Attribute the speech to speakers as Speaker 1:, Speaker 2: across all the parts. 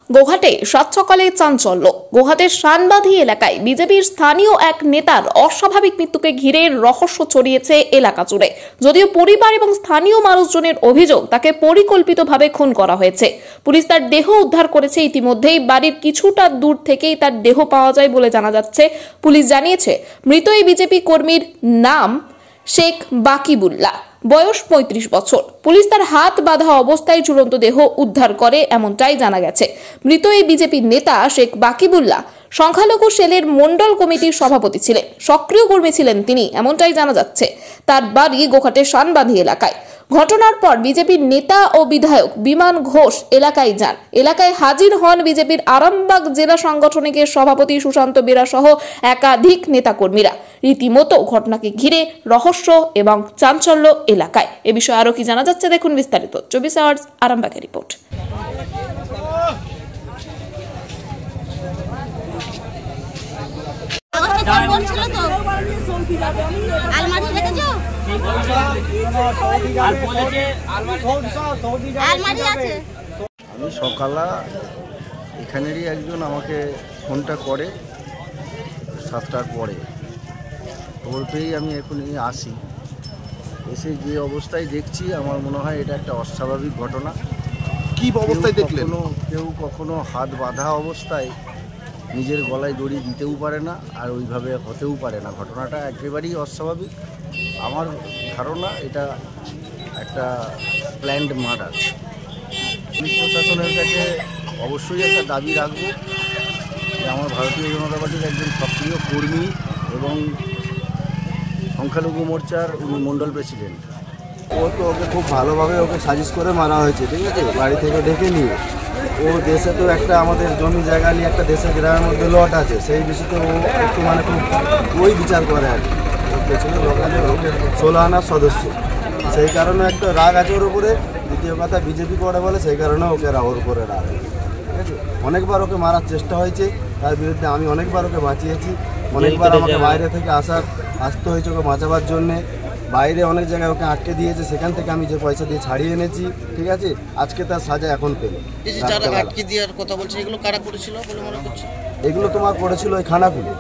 Speaker 1: গোঘাটে সাত সকালে চাঞ্চল্য। গোঘাটের শানবাঁধি এলাকায় বিজেপির স্থানীয় এক নেতার অস্বাভাবিক মৃত্যুকে ঘিরে রহস্য ছড়িয়েছে এলাকা জুড়ে। যদিও পরিবার এবং স্থানীয় মানুষজনের অভিযোগ তাকে পরিকল্পিতভাবে খুন করা হয়েছে। পুলিশ তার দেহ উদ্ধার করেছে। ইতিমধ্যেই বাড়ির কিছুটা দূর থেকেই তার দেহ পাওয়া যায় বলে জানা যাচ্ছে। পুলিশ জানিয়েছে মৃত এই বিজেপি কর্মীর নাম শেখ বাকিবুল্লাহ, বয়স ৩৫ বছর। পুলিশ তার হাত বাঁধা অবস্থায় ঝুলন্ত দেহ উদ্ধার করে এমনটাই জানা গেছে। মৃত এই বিজেপি নেতা শেখ বাকিবুল্লাহ সংখ্যালঘু সেলের মন্ডল কমিটির সভাপতি ছিলেন, সক্রিয় কর্মী ছিলেন তিনি, এমনটাই জানা যাচ্ছে। তার বাড়ি গোঘাটের শানবাঁধি এলাকায়। ঘটনার পর বিজেপির নেতা ও বিধায়ক বিমান ঘোষ এলাকায় যান। এলাকায় হাজির হন বিজেপির আরামবাগ জেলা সাংগঠনিকের সভাপতি সুশান্ত বেরা সহ একাধিক নেতাকর্মীরা। রীতিমতো ঘটনাকে ঘিরে রহস্য এবং চাঞ্চল্য এলাকায়। এ বিষয়ে আরো কি জানা যাচ্ছে দেখুন বিস্তারিত 24 আওয়ার্স আরামবাগের রিপোর্ট।
Speaker 2: আমি সকালে এখানেরই একজন আমাকে ফোনটা করে 7টার পরে, খবর পেয়েই আমি এখনই আসি। এসে যে অবস্থায় দেখছি আমার মনে হয় এটা একটা অস্বাভাবিক ঘটনা।
Speaker 3: কি অবস্থায় দেখলেন?
Speaker 2: কেউ কখনো হাত বাঁধা অবস্থায় নিজের গলায় দড়ি দিতেও পারে না, আর ওইভাবে হতেও পারে না। ঘটনাটা একেবারেই অস্বাভাবিক। আমার ধারণা এটা একটা প্ল্যান্ড মার্ডার। পুলিশ প্রশাসনের কাছে অবশ্যই একটা দাবি রাখব যে আমার ভারতীয় জনতা পার্টির একজন সক্রিয় কর্মী এবং সংখ্যালঘু মোর্চার উনি মণ্ডল প্রেসিডেন্ট।
Speaker 4: ওকে খুব ভালোভাবে ওকে সাজিশ করে মারা হয়েছে, ঠিক আছে, বাড়ি থেকে ডেকে নিয়ে। ও দেশে তো একটা আমাদের জমি জায়গা নিয়ে একটা দেশের গ্রামের মধ্যে লট আছে, সেই বিষয়তে ও একটু খুব ওই বিচার করে আর কি। ওর পেছনে লোক আছে, ওকে 16 আনার সদস্য, সেই কারণে একটা রাগ আছে ওর উপরে। দ্বিতীয় কথা বিজেপি করে বলে, সেই কারণে ওকে ওর উপরে রাগ, ঠিক আছে। অনেকবার ওকে মারার চেষ্টা হয়েছে, তার বিরুদ্ধে আমি অনেকবার ওকে বাঁচিয়েছি। অনেকবার আমাকে বাইরে থেকে আসতে হয়েছে ওকে বাঁচাবার জন্যে। বাইরে অনেক জায়গায় ওকে আটকে দিয়েছে, সেখান থেকে আমি যে পয়সা দিয়ে ছাড়িয়ে এনেছি, ঠিক আছে। আজকে তার সাজা এখন পেল। এগুলো তোমার করেছিল ওই খানাকুলে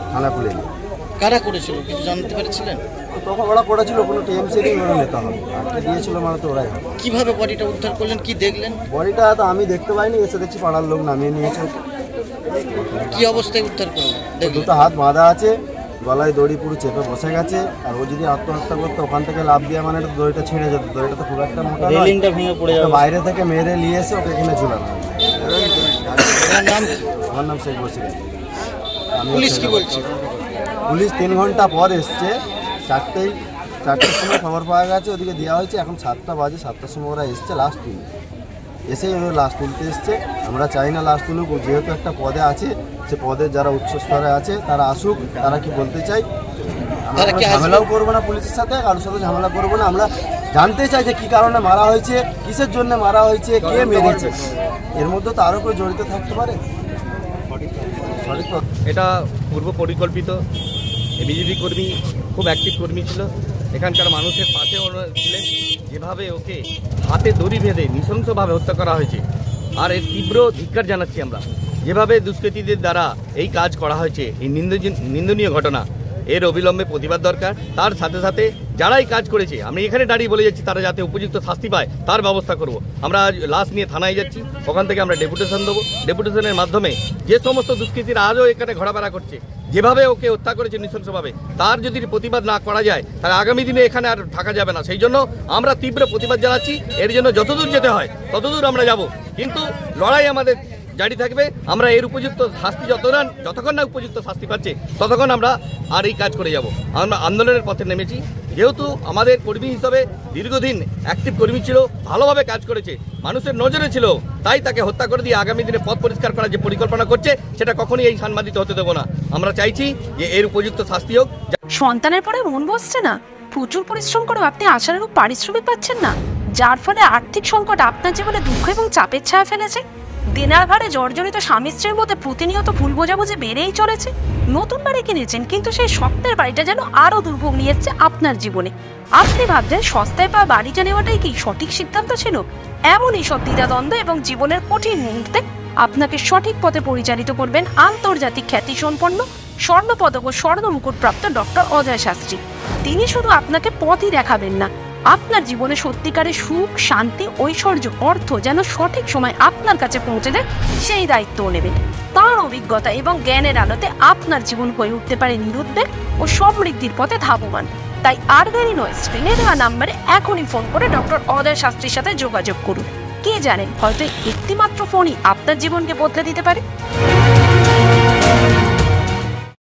Speaker 2: কারা করেছিল কিছু জানতে পেরেছিলেন?
Speaker 4: তখন ওরা করেছিল কোনো টিএমসি নেতা হবে, আটকে দিয়েছিল মানে তো ওরাই হবে।
Speaker 2: কিভাবে বডিটা উদ্ধার করলেন, কি দেখলেন?
Speaker 4: বডিটা তো আমি দেখতে পাইনি, এসে দেখছি পাড়ার লোক নামিয়ে নিয়েছে।
Speaker 2: কি অবস্থায় উদ্ধার করলেন?
Speaker 4: দুটো হাত বাঁধা আছে, গলায় দড়ি পুরো চেপে বসে গেছে। আর ও যদি আত্মহত্যা করতো ওখান থেকে লাভ দিয়ে মানে দড়িটা ছিঁড়ে যেত। দড়িটা তো খুব একটা মোটা, রেলিংটা ভেঙে পড়ে যাবে। বাইরে থেকে মেরে নিয়ে এসে ওকে এখানে ঝুলানো। আমার নাম শেখ বসির।
Speaker 2: পুলিশ কি বলছে?
Speaker 4: পুলিশ 3 ঘন্টা পর এসছে। চারটের সময় খবর পাওয়া গেছে, ওদিকে দেওয়া হয়েছে। এখন 7টা বাজে, 7টার সময় ওরা এসছে লাস্ট তুলতে। এসেই ওরা লাস্ট তুলতে এসছে। আমরা চাই না লাস্ট তুলুক, যেহেতু একটা পদে আছে, সে পদে যারা উচ্চ স্তরে আছে তারা আসুক। তারা কি বলতে চাই, আমরা ঝামেলাও করবো না পুলিশের সাথে, কারোর সাথে ঝামেলা করবো না। আমরা জানতে চাই যে কী কারণে মারা হয়েছে, কিসের জন্য মারা হয়েছে, কে মেরেছে। এর মধ্যে তো আরও কেউ জড়িত থাকতে পারে।
Speaker 5: এটা পূর্ব পরিকল্পিত। বিজেপি কর্মী খুব অ্যাক্টিভ কর্মী ছিল, এখানকার মানুষের পাশে ছিলেন। যেভাবে ওকে হাতে দড়ি বেঁধে নৃশংসভাবে হত্যা করা হয়েছে, আর এর তীব্র ধিক্কার জানাচ্ছি আমরা। যেভাবে দুষ্কৃতীদের দ্বারা এই কাজ করা হয়েছে, এই নিন্দনীয় ঘটনা, এর অবিলম্বে প্রতিবাদ দরকার। তার সাথে সাথে যারা এই কাজ করেছে, আমি এখানে দাঁড়িয়ে বলে যাচ্ছি, তারা যাতে উপযুক্ত শাস্তি পায় তার ব্যবস্থা করব। আমরা আজ লাশ নিয়ে থানায় যাচ্ছি, ওখান থেকে আমরা ডেপুটেশন দেবো। ডেপুটেশনের মাধ্যমে যে সমস্ত দুষ্কৃতীরা আজও এখানে ঘোরাফেরা করছে, যেভাবে ওকে হত্যা করেছে নৃশংসভাবে, তার যদি প্রতিবাদ না করা যায় তাহলে আগামী দিনে এখানে আর থাকা যাবে না। সেই জন্য আমরা তীব্র প্রতিবাদ জানাচ্ছি। এর জন্য যতদূর যেতে হয় ততদূর আমরা যাব, কিন্তু লড়াই আমাদের জারি থাকবে। আমরা এর উপযুক্ত শাস্তি যতক্ষণ না উপযুক্ত শাস্তি পাচ্ছে ততক্ষণ আমরা আর এই কাজ করে যাব। আমরা আন্দোলনের পথে নেমেছি। যেহেতু আমাদের কর্মী হিসাবে দীর্ঘদিন অ্যাক্টিভ কর্মী ছিল, ভালোভাবে কাজ করেছে, মানুষের নজরে ছিল, তাই তাকে হত্যা করে দিয়ে আগামী দিনে পথ পরিষ্কার করার যে পরিকল্পনা করছে সেটা কখনই এই সাংবাদিক হতে দেবো না। আমরা চাইছি যে এর উপযুক্ত শাস্তি হোক।
Speaker 6: সন্তানের পরে মন বসছে না, প্রচুর পরিশ্রম করেও আপনি আশানুরূপ পারিশ্রমিক পাচ্ছেন না, যার ফলে আর্থিক সংকট আপনার জীবনে দুঃখ এবং চাপের ছায়া ফেলেছে। দেনার ভারে জর্জরিত স্বামী স্ত্রীর মধ্যে প্রতিনিয়ত ভুল বোঝাবুঝি বেড়েই চলেছে। নতুন বাড়ি কিনেছেন, কিন্তু সেই স্বপ্নের বাড়িটা যেন আরও দুর্ভোগ নিয়ে এসছে আপনার জীবনে। আপনি ভাবছেন সস্তায় পাওয়া বাড়িটা নেওয়াটাই কি সঠিক সিদ্ধান্ত ছিল? এমনই সব দ্বিধাদ্বন্দ্ব এবং জীবনের কঠিন মুহূর্তে আপনাকে সঠিক পথে পরিচালিত করবেন আন্তর্জাতিক খ্যাতিসম্পন্ন স্বর্ণপদক ও স্বর্ণ মুকুটপ্রাপ্ত ডক্টর অজয় শাস্ত্রী। তিনি শুধু আপনাকে পথই দেখাবেন না, আপনার জীবনে সত্যিকারের সুখ, শান্তি, ঐশ্বর্য, অর্থ যেন সঠিক সময় আপনার কাছে পৌঁছে দেয় সেই দায়িত্বও নেবেন। তাঁর অভিজ্ঞতা এবং জ্ঞানের আলোতে আপনার জীবন হয়ে উঠতে পারে নিরুদ্বেগ ও সমৃদ্ধির পথে ধাবমান। তাই আর দেরি নয়, স্ক্রিনে দেওয়া নাম্বারে এখনই ফোন করে ডক্টর অজয় শাস্ত্রীর সাথে যোগাযোগ করুন। কে জানেন, হয়তো একটি মাত্র ফোনই আপনার জীবনকে বদলে দিতে পারে।